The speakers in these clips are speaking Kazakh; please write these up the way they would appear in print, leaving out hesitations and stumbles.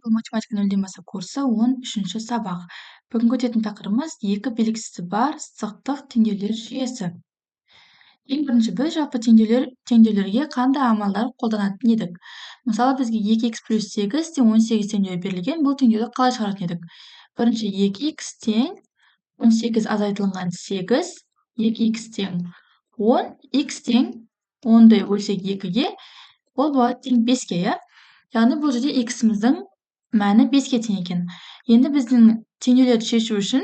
Бұл математика нөлден бастап курсы 13-ші сабақ. Бүгін өтетін тақырыбымыз екі белгісі бар сызықтық теңдеулер жүйесі. Ең бірінші біз жалпы теңдеулерге қандай амалдар қолданатын едік. Мысалы, бізге 2х плюс 8 тең 18 теңдеуі берілген, бұл теңдеуді қалай шығаратын едік? Бірінші 2х тең 18 азайтылған 8, 2х тең 10, х тең 10-ды бөлсек 2-ге, ол болады тең 5-ке, иә? Яғни бұл жерде x-міздің мәні 5-ке тең екен. Енді біздің теңдеулерді шешу үшін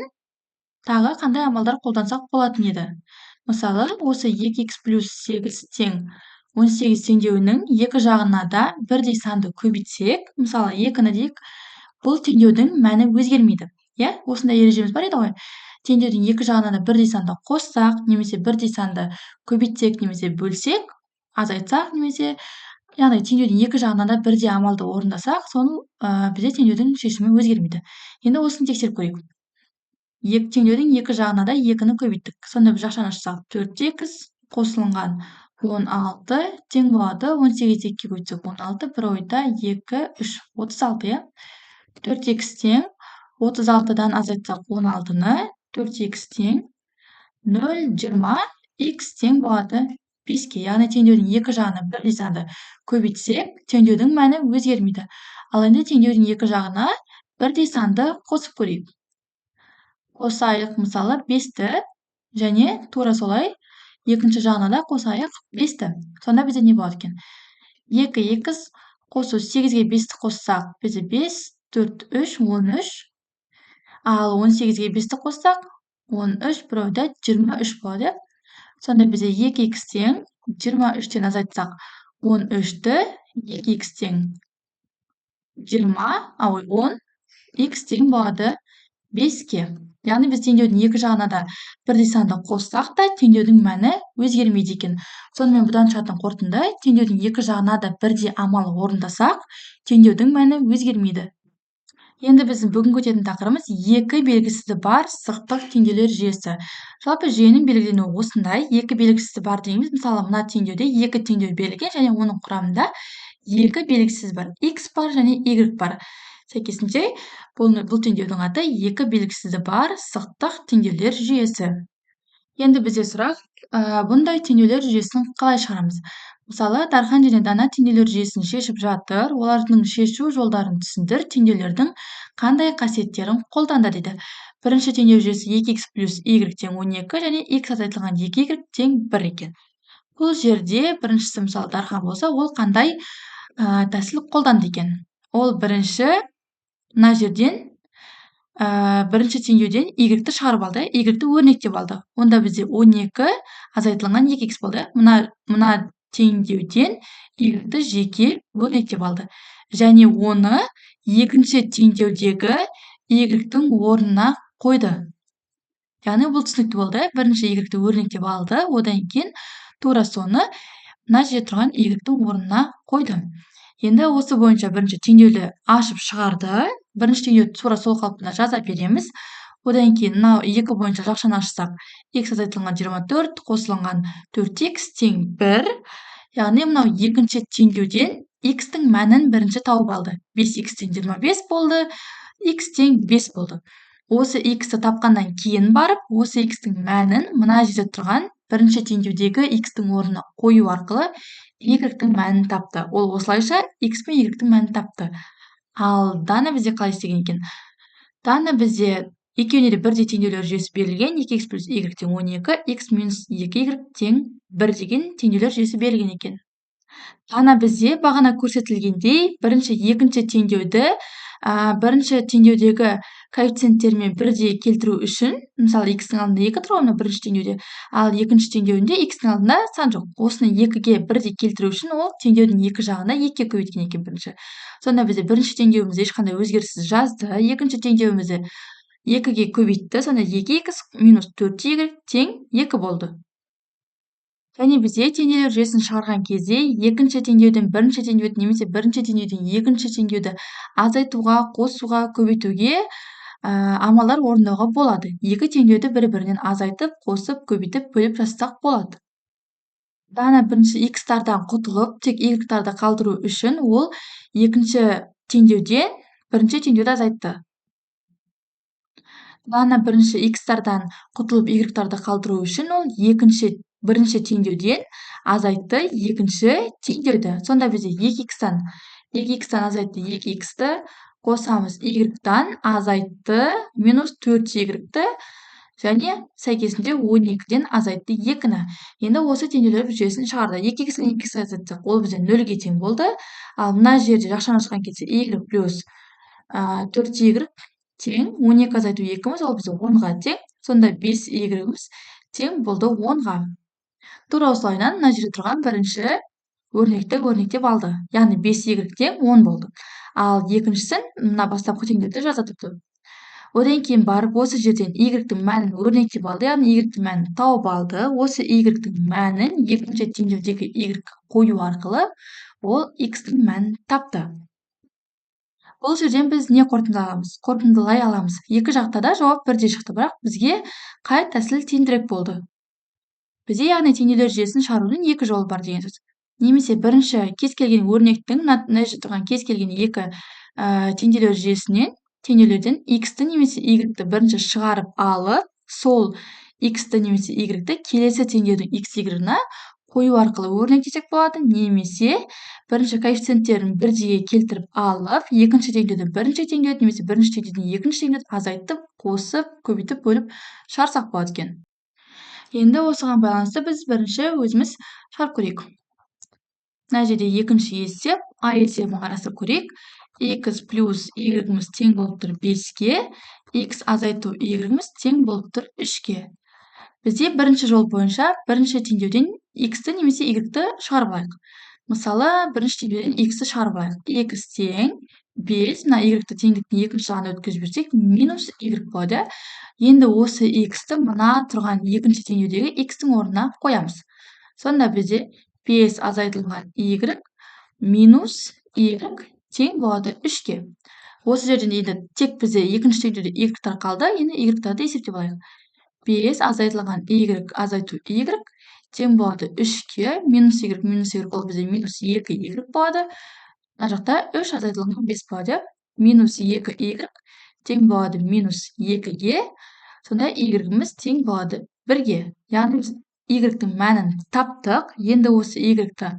тағы қандай амалдар қолдансақ болатын еді? Мысалы, осы 2х плюс 8 тең 18 теңдеуінің екі жағына да бірдей санды көбейтсек, мысалы 2-ні дейік, бұл теңдеудің мәні өзгермейді. Иә, осындай ережеміз бар еді ғой. Теңдеудің екі жағына да бірдей санды қоссақ, немесе бірдей санды көбейтсек, немесе бөлсек, азайтсақ, немесе яғни теңдеудің екі жағына да бірдей амалды орындасақ, соның бізде теңдеудің шешімі өзгермейді. Енді осыны тексеріп көрейік. Теңдеудің екі жағына да 2-ні көбейттік. Сонда біз жақшаны ашсақ 4х қосылынған 16 тең болады. 18 2-ге көбейтсек 16, бір ойда 2, 3, 36, иә? 4х тең 36-дан азайтсақ 16-ны, 4х тең 0, 20, х тең болады 5-ке. Яғни теңдеудің екі жағына бірдей санды көбейтсек, теңдеудің мәні өзгермейді. Ал енді теңдеудің екі жағына бірдей санды қосып көрейік. Қосайық, мысалы 5-ті және тура солай екінші жағына да қосайық 5-ті. Сонда бізде не болады екен? 2х қосу 8-ге 5-ті қоссақ, бізде 5, 4, 3, 13. Ал 18-ге 5-ті қоссақ, 13, бір ойда 23 болады. Сонда бізде 2х тең 23-тен азайтсақ 13-ті, 2х тең 10, х тең болады 5-ке. Яғни біз теңдеудің екі жағына да бірдей санды қоссақ та, теңдеудің мәні өзгермейді екен. Сонымен бұдан шығатын қорытынды, теңдеудің екі жағына да бірдей амал орындасақ, теңдеудің мәні өзгермейді. Енді біздің бүгінгі өтетін тақырыбымыз екі белгісізі бар сызықтық теңдеулер жүйесі. Жалпы жүйенің белгіленуі осындай. Екі белгісізі бар дейміз. Мысалы, мына теңдеуде екі теңдеу берілген және оның құрамында екі белгісіз бар. X бар және Y бар. Сәйкесінше, бұл теңдеудің аты екі белгісізі бар сызықтық теңдеулер жүйесі. Енді бізде сұрақ, бұндай теңдеулер жүйесін қалай шығарамыз? Мысалы, Дархан және Дана теңдеулер жүйесін шешіп жатыр, олардың шешу жолдарын түсіндір, теңдеулердің қандай қасиеттерін қолданды дейді. Бірінші теңдеу жүйесі 2х плюс y тең 12 және x азайтылған 2y тең 1 екен. Бұл жерде біріншісі, мысалы, Дархан болса, ол қандай тәсіл қолданды екен? Ол бірінші, мына жерден бірінші теңдеуден y-ті шығарып алды, y-ті өрнектеп алды. Онда бізде 12 азайтылған 2х болды. Мына теңдеуден y-ті жеке өрнектеп алды. Және оны екінші теңдеудегі y-тің орнына қойды. Яғни бұл түсінікті болды. Бірінші y-ті өрнектеп алды, одан кейін тура соны мына жерде тұрған y-тің орнына қойды. Енді осы бойынша бірінші теңдеуді ашып шығарды. Бірінші теңдеуді тура сол қалпында жаза береміз. Одан кейін мынау екі бойынша жақшаны ашсақ, x азайтылған 24 қосылынған 4х тең 1. Яғни мынау екінші теңдеуден x-тің мәнін бірінші тауып алды. 5х тең 25 болды, x тең 5 болды. Осы x-ті тапқаннан кейін барып, осы x-тің мәнін мына жерде тұрған бірінші теңдеудегі x-тің орнына қою арқылы y-тің мәнін тапты. Ол осылайша x пен y-тің мәнін тапты. Ал Дана бізде қалай істеген екен? Дана бізде екеуіне де бірдей теңдеулер жүйесі берілген, 2х плюс y тең 12, x минус 2y тең 1 деген теңдеулер жүйесі берілген екен. Дана бізде бағана көрсетілгендей бірінші, екінші теңдеуді бірінші теңдеудегі коэффициенттермен бірдей келтіру үшін, мысалы, x-тің алдында 2 тұр ғой бірінші теңдеуде, ал екінші теңдеуінде x-тің алдында сан жоқ. Осыны 2-ге бірдей келтіру үшін ол теңдеудің екі жағына 2-ге көбейткен екен бірінші. Сонда бізде бірінші теңдеуімізді ешқандай өзгеріссіз жазды, екінші теңдеуімізді 2-ге көбейтті, сонда 2х минус 4y тең 2 болды. Және бізде теңдеулер жүйесін шығарған кезде екінші теңдеуден бірінші теңдеуді немесе бірінші теңдеуден екінші теңдеуді азайтуға, қосуға, көбейтуге амалдар орындауға болады. Екі теңдеуді бір-бірінен азайтып, қосып, көбейтіп, бөліп жазсақ болады. Дана бірінші x-тардан құтылып, тек y-тарды қалдыру үшін ол екінші теңдеуден бірінші теңдеуді азайтты. Ана бірінші x-тардан құтылып y-тарды қалдыру үшін ол бірінші теңдеуден азайтты екінші теңдеуді. Сонда бізде 2x-тан азайтты 2x-ті қосамыз y-тан азайтты минус 4y-ті және сәйкесінде 12-ден азайтты 2-ні. Енді осы теңдеулер жүйесін шығарды. 2x-ні 2x азайтсақ, ол бізде 0-ге тең болды. Ал мына жерде жақшаны шыққан кетсе y плюс 4y тең 12 азайту 2-міз, ол бізде 10-ға тең. Сонда 5y-міз тең болды 10-ға. Тура осылайынан мына жерде тұрған бірінші өрнекті өрнектеп алды. Яғни 5y тең 10 болды. Ал екіншісін мына бастапқы теңдеуді жаза тұрды. Одан кейін барып осы жерден y-тің мәнін өрнектеп алды, яғни y-тің мәнін тауып алды. Осы y-тің мәнін екінші теңдеудегі y-ға қою арқылы ол x-тің мәнін тапты. Бұл жерден біз не қорытындылай аламыз? Екі жақта да жауап бірдей шықты, бірақ бізге қай тәсіл тиімдірек болды? Бізде яғни теңдеулер жүйесін шығарудың екі жолы бар деген сөз. Немесе бірінші кез келген өрнектің мына жерде тұрған кез келген екі теңдеулер жүйесінен теңдеулерден x-ті немесе y-ті бірінші шығарып алып, сол x-ті немесе y-ті келесі теңдеудің x-y-на қою арқылы өрнектесек болады, немесе бірінші коэффициенттерін бірдейге келтіріп алып, екінші теңдеуді бірінші теңдеуді немесе бірінші теңдеуден екінші теңдеуді азайтып, қосып, көбейтіп, бөліп шығарсақ болады екен. Енді осыған байланысты біз бірінші өзіміз шығарып көрейік. Мына жерде екінші есеп, а есебін қарастырып көрейік. X плюс y-міз тең болып тұр 5-ге, x азайту y-міз тең болып тұр 3-ге. Бізде бірінші жол бойынша бірінші теңдеуден x-ті немесе y-ті шығарып алайық. Мысалы, бірінші теңдеуден x-ті шығарып алайық. X тең 5, мына y-ті теңдіктің екінші жағына өткізіп жіберсек, минус y болады. Енді осы x-ті мына тұрған екінші теңдеудегі x-тің орнына қоямыз. Сонда бізде 5 азайтылған y минус y тең болады 3-ге. Осы жерден енді тек бізде екінші теңдеуде y-тар қалды, енді y-тарды есептеп алайық. 5 азайтылған y азайту y тең болады 3-ге, минус y ол бізде минус 2y болады. Мына жақта 3 азайтылған 5 болады. Минус 2y тең болады минус 2-ге. Сонда y-міз тең болады 1-ге. Яғни біз y-тің мәнін таптық. Енді осы y-ті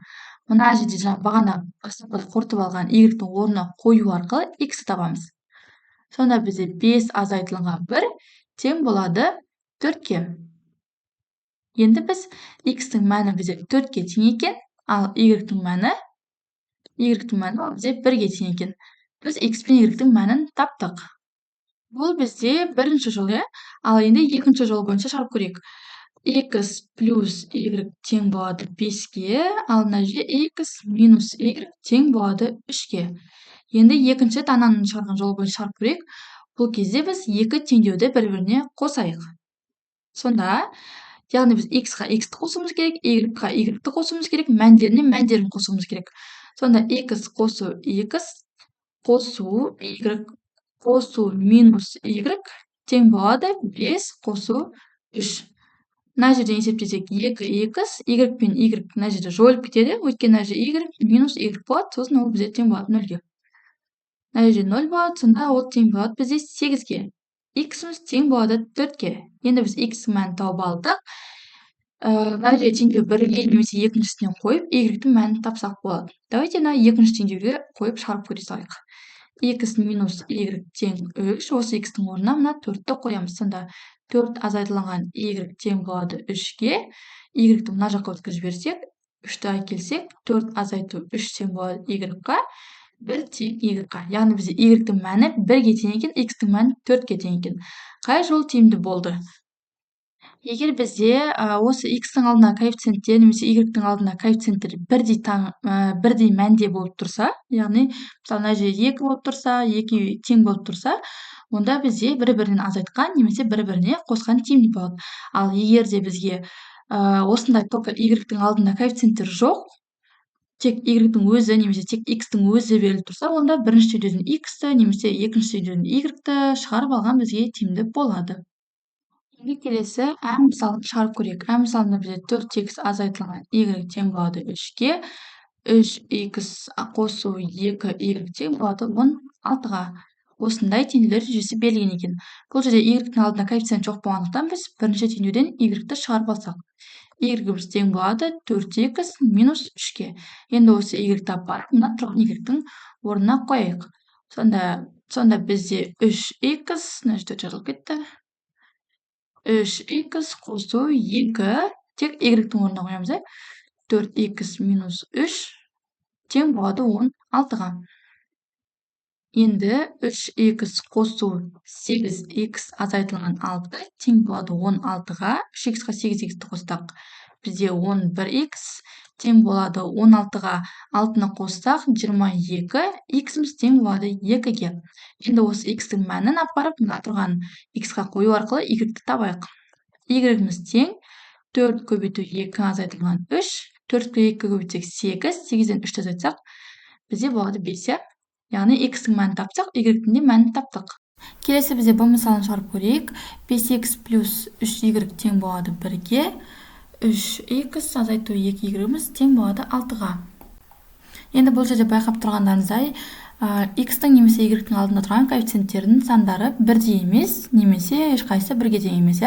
мына жерде бағана бастапқыда қорытып алған y-тің орнына қою арқылы x-ті табамыз. Сонда бізде 5 азайтылған 1 тең болады 4-ге. Енді біз x-тің мәні бізде 4-ге тең екен, ал y-тің мәні бізде 1-ге тең екен. Біз x пен y-тің мәнін таптық. Бұл бізде бірінші жол, ал енді екінші жол бойынша шығарып көрейік. X плюс y тең болады 5-ге, ал мына жерде x минус y тең болады 3-ге. Енді екінші дананың шығарған жолы бойынша шығарып көрейік. Бұл кезде біз екі теңдеуді бір-біріне қосайық. Сонда, яғни біз x-ға x-ті қосуымыз керек, y-ға y-ті қосуымыз керек, мәндеріне мәндерін қосуымыз керек. Сонда x қосу x қосу y қосу минус y тең болады 5 қосу 3. Мына жерден есептесек 2x, y пен y мына жерде жойылып кетеді, өйткені мына жерде y минус y болады, сосын ол бізде тең болады 0-ге. Мына жерде 0 болады, сонда ол тең болады бізде 8-ге. X-міз тең болады 4-ге. Енді біз x-ің мәнін тауып алдық. Мына жерде теңдеу 1-ге немесе екіншісінен қойып, y-тің мәнін тапсақ болады. Давайте мына екінші теңдеуге қойып шығарып көре салайық. X минус y тең 3, осы x-тің орнына мына 4-ті қоямыз. Сонда 4 азайтылған y тең болады 3-ге. Y-ті мына жаққа өткізіп жіберсек, 3-ті әкелсек, 4 азайту 3 тең болады y-ға. 1 тең y-ға. Яғни бізде y-тің мәні 1-ге тең екен, x-тің мәні 4-ге тең екен. Қай жол тиімді болды? Егер бізде осы x-тің алдына коэффициенттер немесе y-тің алдына коэффициенттер бірдей мәнде болып тұрса, яғни мысалы мына жерде 2 болып тұрса, 2 тең болып тұрса, онда бізде бір-бірінен азайтқан немесе бір-біріне қосқан тиімді болады. Ал егер де бізге осындай только y-тің алдында коэффициенттер жоқ, тек y-тің өзі немесе тек x-тің өзі беріліп тұрса, онда бірінші теңдеудің x-ті немесе екінші теңдеудің y-ті шығарып алған бізге тиімді болады. Енді келесі мысалын шығарып көрейік. Мысалында бізде 4x азайтылған y тең болады 3-ге, 3x қосу 2y тең болады 10 6-ға. Осындай теңдеулер жүйесі берілген екен. Бұл жерде y-тің алдында коэффициент жоқ болғандықтан біз бірінші теңдеуден y-ті шығарып алсақ. Y-іміз тең болады 4x минус 3-ке. Енді осы y-ті апарып, мына тұрған y-тің орнына қояйық. Сонда бізде 3x, мына жерде жазылып кетті. 3x қосу 2, тек y-тің орнына қоямыз, 4x минус 3 тең болады 16-ға. Енді 3x қосу 8x азайтылған 6 тең болады 16-ға. 3x-қа 8x-ті қостақ. Бізде 11x тең болады 16-ға. 6-ны қостақ 22. X-іміз тең болады 2-ге. Енді осы x-тің мәнін апарып, мына тұрған x-қа қою арқылы y-ті табайық. Y-іміз тең 4 көбейту 2 азайтылған 3. 4-ке 2 көбейтсек 8. 8-ден 3-ті азайтсақ, бізде болады 5. Яғни x-тің мәнін тапсақ, y-тің де мәнін таптық. Келесі бізде бұл мысалын шығарып көрейік. 5x плюс 3y тең болады 1-ге. 3x азайту 2y-іміз тең болады 6-ға. Енді бұл жерде байқап тұрғандарыңыздай, x-тің немесе y-тің алдында тұрған коэффициенттердің сандары бірдей емес, немесе ешқайсысы бірге тең емес.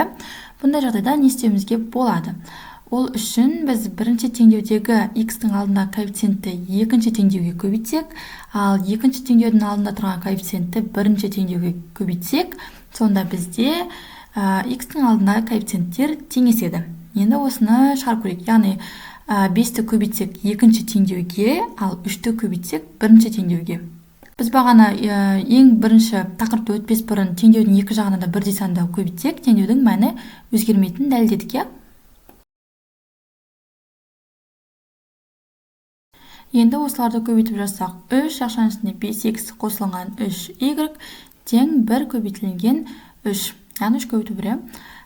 Бұндай жағдайда не істеуімізге болады? Ол үшін біз бірінші теңдеудегі x-тің алдында коэффициентті екінші теңдеуге көбейтсек, ал екінші теңдеудің алдында тұрған коэффициентті бірінші теңдеуге көбейтсек, сонда бізде x-тің алдында коэффициенттер теңеседі. Енді осыны шығарып көрейік. Яғни 5-ті көбейтсек екінші теңдеуге, ал 3-ті көбейтсек бірінші теңдеуге. Біз бағана ең бірінші тақырыпты өтпес бұрын теңдеудің екі жағына да бірдей санды көбейтсек, теңдеудің мәні өзгермейтінін дәлелдедік. Енді осыларды көбейтіп жазсақ, 3 жақшаның ішінде 5x қосылған 3y тең 1 көбейтілген 3. Яғни 3 көбейту 1.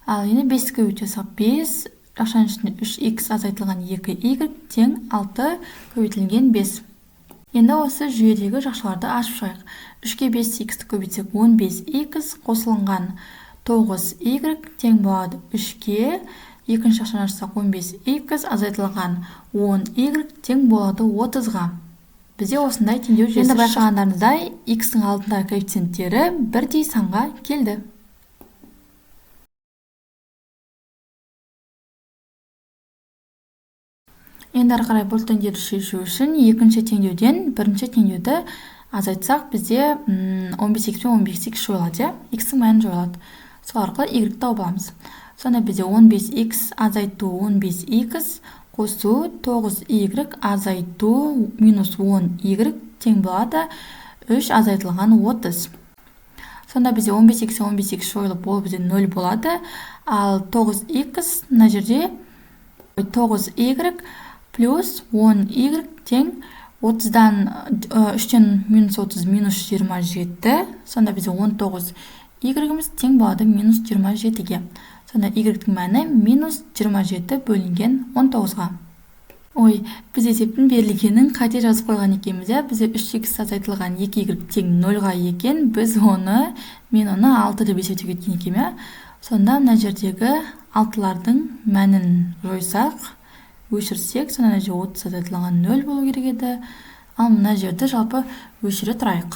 Ал енді 5 көбейтіп жазсақ, 5 жақшаның ішінде 3x азайтылған 2y тең 6 көбейтілген 5. Енді осы жүйедегі жақшаларды ашып шығайық. 3-ке 5x көбейтсек 15x қосылған 9y тең болады 3-ке. Екінші жақшаны ашсақ 15x азайтылған 10y тең болады 30-ға. Бізде осындай теңдеу жүйесі. Енді байқағандарыңыздай, x-тің алдында коэффициенттері бірдей санға келді. Енді ары қарай бұл теңдеуді шешу үшін екінші теңдеуден бірінші теңдеуді азайтсақ, бізде 15x пен 15x жойылады. X-тің мәні жойылады. Сол арқылы y-ті тауып аламыз. Сонда бізде 15x азайту 15x қосу 9y азайту минус 10y тең болады 3 азайтылған 30. Сонда бізде 15x 15x жойылып, ол бізде 0 болады. Ал 9x мына жерде 9y плюс 10y тең 30-дан 3-тен минус 30 минус 27. Сонда бізде 19y-іміз тең болады минус 27-ге. Сонда y-тің мәні минус 27 бөлінген 19-ға. Ой, біз есептің берілгенін қате жазып қойған екенбіз. Бізде 3x азайтылған 2y тең 0-ға екен. Мен оны 6 деп есептеп кеткен екенмін. Сонда мына жердегі 6-лардың мәнін жойсақ, өшірсек, сонда мына жерде 30 азайтылған 0 болу керек еді. Ал мына жерді жалпы өшіре тұрайық.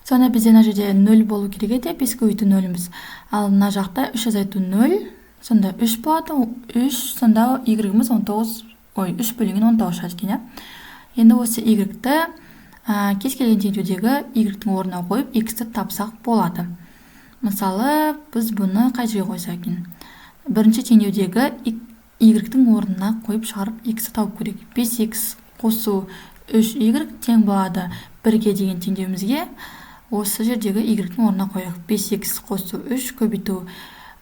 Сонда бізде мына жерде 0 болу керек еді, 5 көбейту 0-іміз. Ал мына жақта 3 азайту 0, сонда 3 болады. 3, сонда y-іміз 3 бөлінген 19 шығады екен. Енді осы y-ті кез келген теңдеудегі y-тің орнына қойып, x-ті тапсақ болады. Мысалы, біз бұны қай жерге қойсақ екен? Бірінші теңдеудегі y-тің орнына қойып шығарып, x-ті тауып көрейік. 5x қосу 3y тең болады 1-ге деген теңдеуімізге. Осы жердегі y-тің орнына қойық. 5x қосу 3 көбейту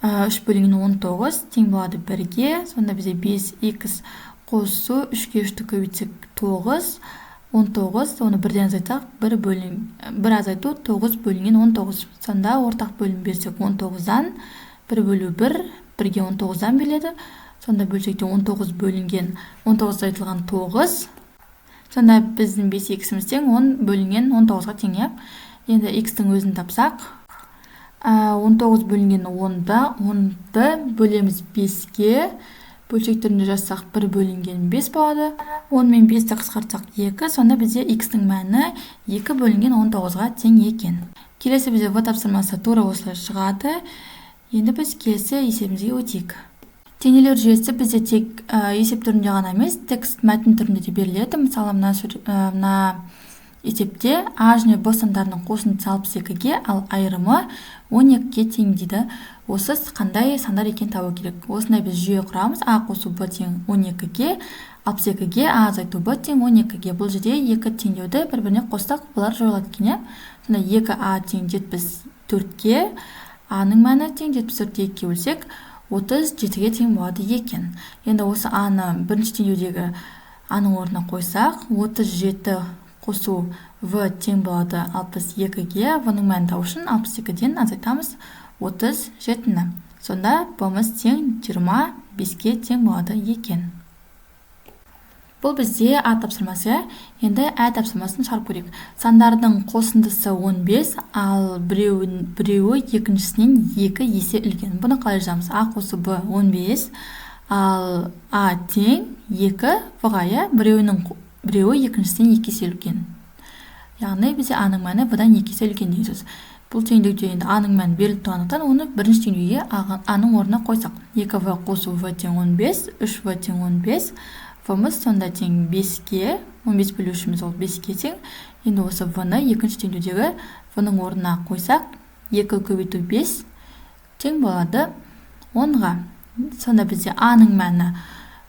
3 бөлінген 19 тең болады 1-ге. Сонда бізде 5x қосу 3-ке 3-ті көбейтсек 9. 19, оны 1-ден азайтсақ, 1 азайту 9 бөлінген 19. Сонда ортақ бөлім берсек 19-дан 1 бөлу 1, 1-ге 19-дан беріледі. Сонда бөлшекте 19 бөлінген 19 азайтылған 9. Сонда біздің 5x-іміз тең 10 бөлінген 19-ға тең. Енді x-тің өзін тапсақ, 19 бөлінген 10-ды бөлеміз 5-ге, бөлшек түрінде жазсақ 1 бөлінген 5 болады. 10 мен 5-ті қысқартсақ 2, сонда бізде x-ның мәні 2 бөлінген 19-ға тең екен. Келесі бізде в тапсырмасы тура осылай шығады. Енді біз келесі есебімізге өтейік. Теңдеулер жүйесі бізде тек есеп түрінде ғана емес, текст мәтін түрінде де беріледі. Мысалы, мына есепте а және б сандарының қосындысы 62-ге, ал айырымы 12-ге тең дейді. Осы қандай сандар екен табу керек. Осындай біз жүйе құрамыз. А қосу б тең 12-ге, 62-ге, а азайту б тең 12-ге. Бұл жерде екі теңдеуді бір-біріне қоссақ, бұлар жойылады екен. Сонда 2а тең 74-ге, а-ның мәні тең 74-ге 2 бөлсек, 37-ге тең болады екен. Енді осы а-ны бірінші теңдеудегі а-ның орнына қойсақ, 37 қосу в тең болады 62-ге, в-ның мәнін табу үшін 62-ден азайтамыз 37-ні. Сонда б-мыз тең 25-ге тең болады екен. Бұл бізде а тапсырмасы. Енді ә тапсырмасын шығарып көрейік. Сандардың қосындысы 15, ал біреуі екіншісінен 2 есе үлкен. Бұны қалай жазамыз? А қосу б 15, ал а тең 2 в-ға, біреуі екіншісінен 2 есе үлкен. Яғни бізде а-ның мәні в-дан 2 есе үлкен деген сөз. Бұл теңдеуде енді а-ның мәні беріліп тұрғандықтан, оны бірінші теңдеуге а-ның орнына қойсақ. 2в қосу в тең 15, 3в тең 15, в-мыз сонда тең 5-ге, 15 бөлушіміз ол 5-ге тең. Енді осы в-ны екінші теңдеудегі в-ның орнына қойсақ, 2 көбейту 5 тең болады 10-ға. Сонда бізде а-ның мәні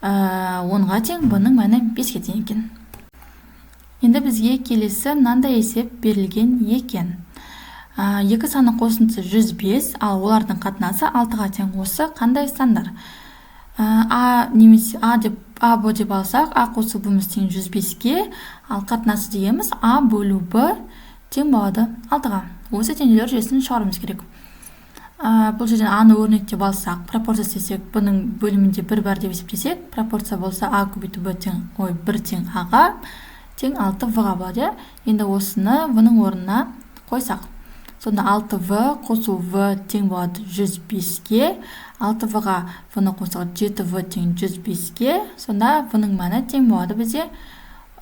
10-ға тең, б-ның мәні 5-ге тең екен. Енді бізге келесі мынандай есеп берілген екен. Екі санның қосындысы 105, ал олардың қатынасы 6-ға тең. Осы қандай сандар? А немесе а б деп алсақ, а қосу б-мыз тең 105-ге, ал қатынасы дегеніміз а бөлу б тең болады 6-ға. Осы теңдеулер жүйесін шығаруымыз керек. Бұл жерден а-ны өрнектеп алсақ, пропорция істесек, бұның бөлімінде 1 бар деп есептесек, пропорция болса а көбейту б тең 1 тең а-ға тең 6 в-ға болады. Енді осыны в-ның орнына қойсақ. Сонда 6v қосу v тең болады 105-ге, 6v-ға v-ны қосақ 7v тең 105-ге, сонда v-ның мәні тең болады бізде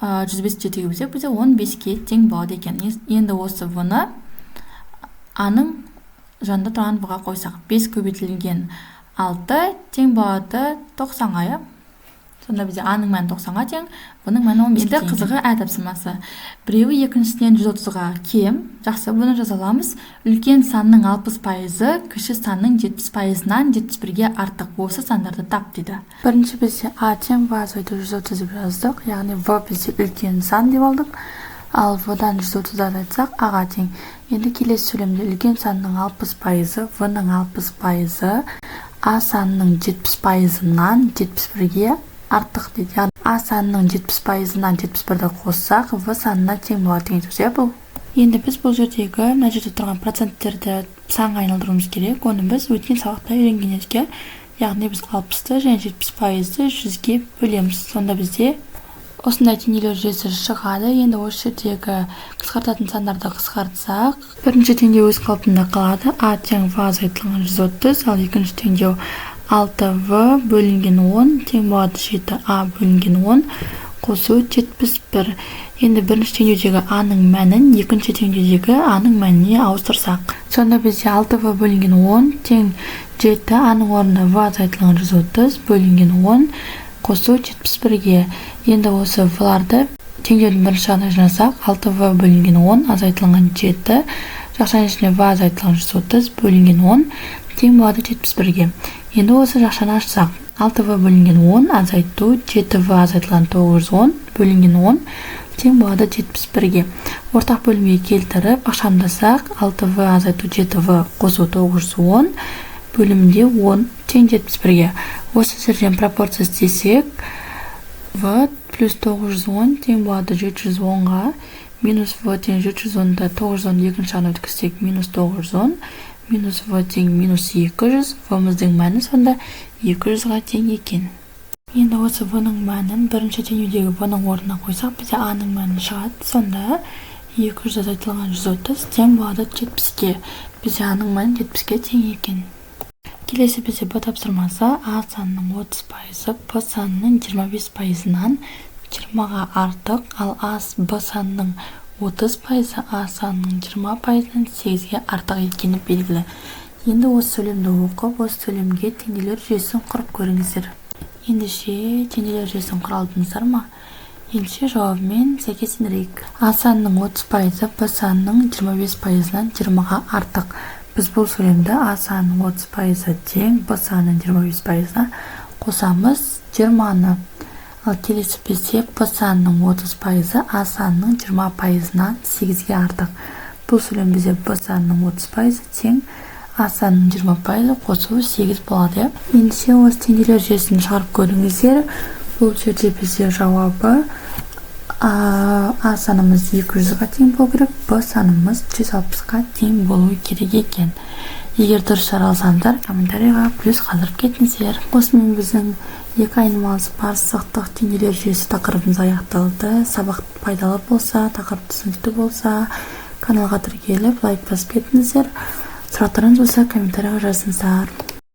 105 7-ге бөлсек, бізде 15-ге тең болады екен. Енді осы v-ны а-ның жанында тұрған v-ға қойсақ, 5 көбейтілген 6 тең болады 90-ға. Сонда бізде а-ның мәні 90-ға тең, бұның мәні 15-ге тең. Енді қызығы ә тапсырмасы. Біреуі екіншісінен 130-ға кем. Жақсы, бұны жаза аламыз. Үлкен санның 60%, кіші санның 70%-нан 71-ге артық. Осы сандарды тап дейді. Бірінші бізде а тең в азайту 130 деп жаздық. Яғни в бізде үлкен сан деп алдық. Ал в-дан 130-дан айтсақ, а-ға тең. Енді келесі сөйлемде үлкен санның 60%, в-ның 60%, а санның 70%-нан 71-ге артық дейді. А санның 70%-нан 71-ді қоссақ, в санына тең болады деген сөз бұл. Енді біз бұл жердегі мына жерде тұрған проценттерді санға айналдыруымыз керек. Оны біз өткен сабақта үйренген едік. Яғни біз 60-ты және 70%-ді 100-ге бөлеміз. Сонда бізде осындай теңдеулер жүйесі шығады. Енді осы жердегі қысқартатын сандарды қысқартсақ, бірінші теңдеу өз қалпында қалады. А тең в азайтылған 130, ал екінші теңдеу 6v бөлінген 10 тең болады 7а бөлінген 10 қосу 71. Енді бірінші теңдеудегі а-ның мәнін екінші теңдеудегі а-ның мәніне ауыстырсақ. Сонда бізде 6v бөлінген 10 тең 7а-ның орнына в азайтылған 130 бөлінген 10 қосу 71-ге. Енді осы v-ларды теңдеудің бірінші жағына жинасақ, 6v бөлінген 10 азайтылған 7, жақшаның ішіне v азайтылған 130 бөлінген 10 тең болады 71-ге. Енді осы жақшаны ашсақ, 6v бөлінген 10 азайту 7v азайтылған 910 бөлінген 10 тең болады 71-ге. Ортақ бөлімге келтіріп, ақшамдасақ, 6v азайту 7v қосу 910 бөлімде 10 тең 71-ге. Осы жерден пропорция істесек, v плюс 910 тең болады 710-ға, минус v тең 710-да 910 екінші жағына өткізсек, минус 910, минус v тең минус 200, v-мыздың мәні сонда 200-ға тең екен. Енді осы v-ның мәнін бірінші теңдеудегі v-ның орнына қойсақ, бізде а-ның мәні шығады. Сонда 200 азайтылған 130 тең болады 70-ге. Бізде а-ның мәні 70-ге тең екен. Келесі бізде Б тапсырмасы А санының 30%, Б санының 25%-нан 20-ға артық, ал Б санының 30%, А санының 20%-нан 8-ге артық екені белгілі. Енді осы сөйлемді оқып, осы сөйлемге теңдеулер жүйесін құрып көріңіздер. Ендеше теңдеулер жүйесін құра алдыңыздар ма? Ендеше жауабымен сәйкестендірейік. А санының 30%, Б санының 25%-нан 20-ға артық. Біз бұл сөйлемді А санының 30% тең Б санының 25%-на қосамыз 20-ны. Ал келесі бізде Б санының 30%, А санның 20%-нан 8-ге артық. Бұл сөйлем бізде Б санының 30% тең А санның 20% қосу 8 болады. Ендеше осы теңдеулер жүйесін шығарып көріңіздер. Бұл жерде бізде жауабы А санымыз 200-ға тең болу керек, Б санымыз 160-ға тең болу керек екен. Егер дұрыс жаралсаңдар, комментарийға плюс қалдырып кетіңіздер. Осымен біздің екі айнымалысы бар сызықтық теңдеулер жүйесі тақырыбымыз аяқталды. Сабақ пайдалы болса, тақырып түсінікті болса, каналға тіркеліп лайк басып кетіңіздер. Сұрақтарыңыз болса комментарийға жазыңыздар.